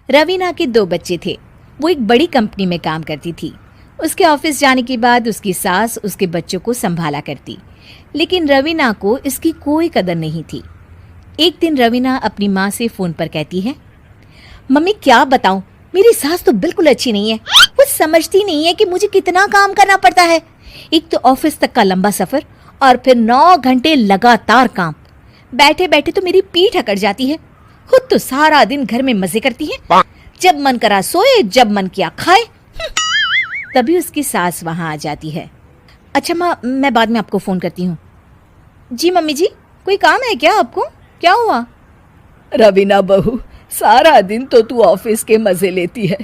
रवीना के 2 बच्चे थे। वो एक बड़ी कंपनी में काम करती थी। उसके ऑफिस जाने के बाद उसकी सास उसके बच्चों को संभाला करती, लेकिन रवीना को इसकी कोई कदर नहीं थी। एक दिन रवीना अपनी माँ से फोन पर कहती है, मम्मी क्या बताऊं, मेरी सास तो बिल्कुल अच्छी नहीं है। वो समझती नहीं है कि मुझे कितना काम करना पड़ता है। एक तो ऑफिस तक का लंबा सफर और फिर 9 घंटे लगातार काम। बैठे बैठे तो मेरी पीठ अकड़ जाती है। खुद तो सारा दिन घर में मजे करती है, जब मन करा सोए, जब मन किया खाए। तभी उसकी सास वहां आ जाती है। अच्छा माँ, मैं बाद में आपको फोन करती हूँ। जी मम्मी जी, कोई काम है क्या आपको? क्या हुआ? रवीना बहू, सारा दिन तो तू ऑफिस के मजे लेती है,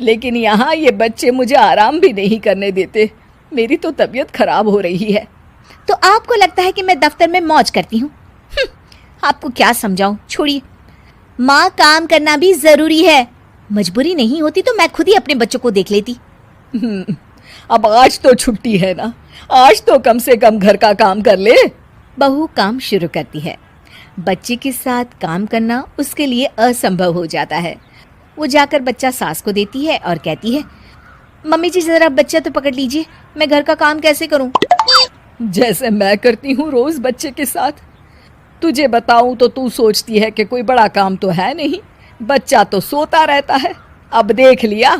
लेकिन यहाँ ये बच्चे मुझे आराम भी नहीं करने देते। मेरी तो तबीयत खराब हो रही है। तो आपको लगता है कि मैं दफ्तर में मौज करती हूँ? आपको क्या समझाऊं, छोड़िए। माँ, काम करना भी जरूरी है। मजबूरी नहीं होती तो मैं खुद ही अपने बच्चों को देख लेती। अब आज तो छुट्टी है ना, आज तो कम से कम घर का काम कर ले। बहू काम शुरू करती है। बच्चे के साथ काम करना उसके लिए असंभव हो जाता है। वो जाकर बच्चा सास को देती है और कहती है, मम्मी जी जरा बच्चा तो पकड़ लीजिए, मैं घर का काम कैसे करूं? जैसे मैं करती हूँ रोज बच्चे के साथ। तुझे बताऊं तो तू सोचती है कि कोई बड़ा काम तो है नहीं, बच्चा तो सोता रहता है। अब देख लिया।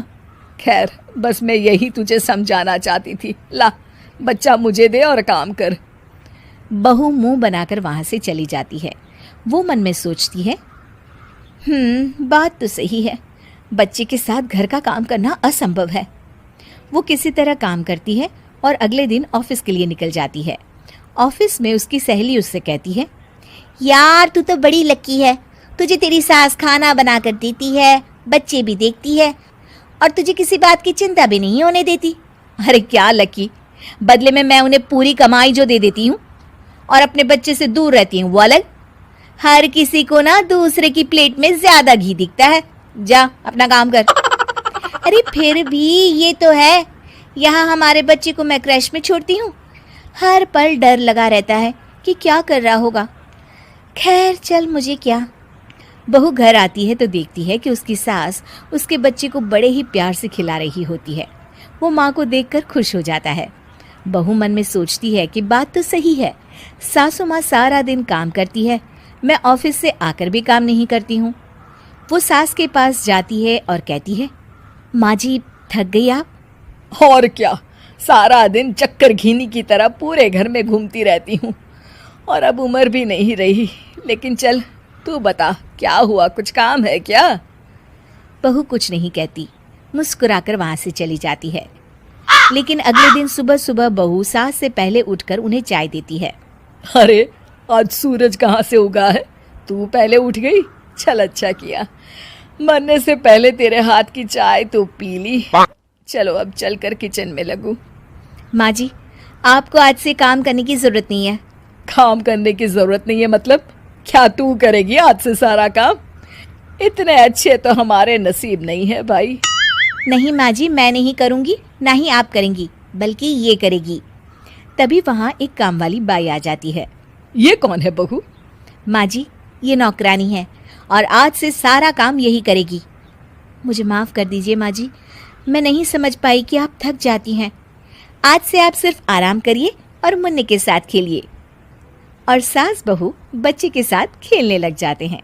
खैर, बस मैं यही तुझे समझाना चाहती थी। ला, बच्चा मुझे दे और काम कर। बहू मुंह बनाकर वहां से चली जाती है। वो मन में सोचती है, बात तो सही है, बच्चे के साथ घर का काम करना असंभव है। वो किसी तरह काम करती है और अगले दिन ऑफिस के लिए निकल जाती है। ऑफिस में उसकी सहेली उससे कहती है, यार तू तो बड़ी लकी है, तुझे तेरी सास खाना बना कर देती है, बच्चे भी देखती है और तुझे किसी बात की चिंता भी नहीं होने देती। अरे क्या लकी, बदले में मैं उन्हें पूरी कमाई जो दे देती हूँ और अपने बच्चे से दूर रहती हूँ वो अलग। हर किसी को ना दूसरे की प्लेट में ज्यादा घी दिखता है। जा अपना काम कर। अरे फिर भी ये तो है, यहाँ हमारे बच्चे को मैं क्रैश में छोड़ती हूँ, हर पल डर लगा रहता है कि क्या कर रहा होगा। खैर चल, मुझे क्या। बहू घर आती है तो देखती है कि उसकी सास उसके बच्चे को बड़े ही प्यार से खिला रही होती है। वो माँ को देखकर खुश हो जाता है। बहू मन में सोचती है कि बात तो सही है, सासू माँ सारा दिन काम करती है, मैं ऑफिस से आकर भी काम नहीं करती हूँ। वो सास के पास जाती है और कहती है, माँ जी थक गई आप? और क्या, सारा दिन चक्कर घीनी की तरह पूरे घर में घूमती रहती हूँ और अब उम्र भी नहीं रही। लेकिन चल तू बता, क्या हुआ, कुछ काम है क्या? बहू कुछ नहीं कहती, मुस्कुराकर वहां से चली जाती है। लेकिन अगले दिन सुबह सुबह बहू सास से पहले उठकर उन्हें चाय देती है। अरे आज सूरज कहाँ से उगा है, तू पहले उठ गई। चल अच्छा किया, मरने से पहले तेरे हाथ की चाय तो पी ली। चलो अब चलकर किचन में लगूं। माँ जी, आपको आज से काम करने की जरूरत नहीं है। काम करने की जरूरत नहीं है मतलब? क्या तू करेगी आज से सारा काम? इतने अच्छे तो हमारे नसीब नहीं है भाई। नहीं माँ जी, मैं नहीं करूँगी, ना ही आप करेंगी, बल्कि ये करेगी। तभी वहाँ एक काम वाली बाई आ जाती है। ये कौन है बहू? माँ जी, ये नौकरानी है और आज से सारा काम यही करेगी। मुझे माफ़ कर दीजिए माँ जी, मैं नहीं समझ पाई कि आप थक जाती हैं। आज से आप सिर्फ आराम करिए और मुन्ने के साथ खेलिए। और सास बहू बच्चे के साथ खेलने लग जाते हैं।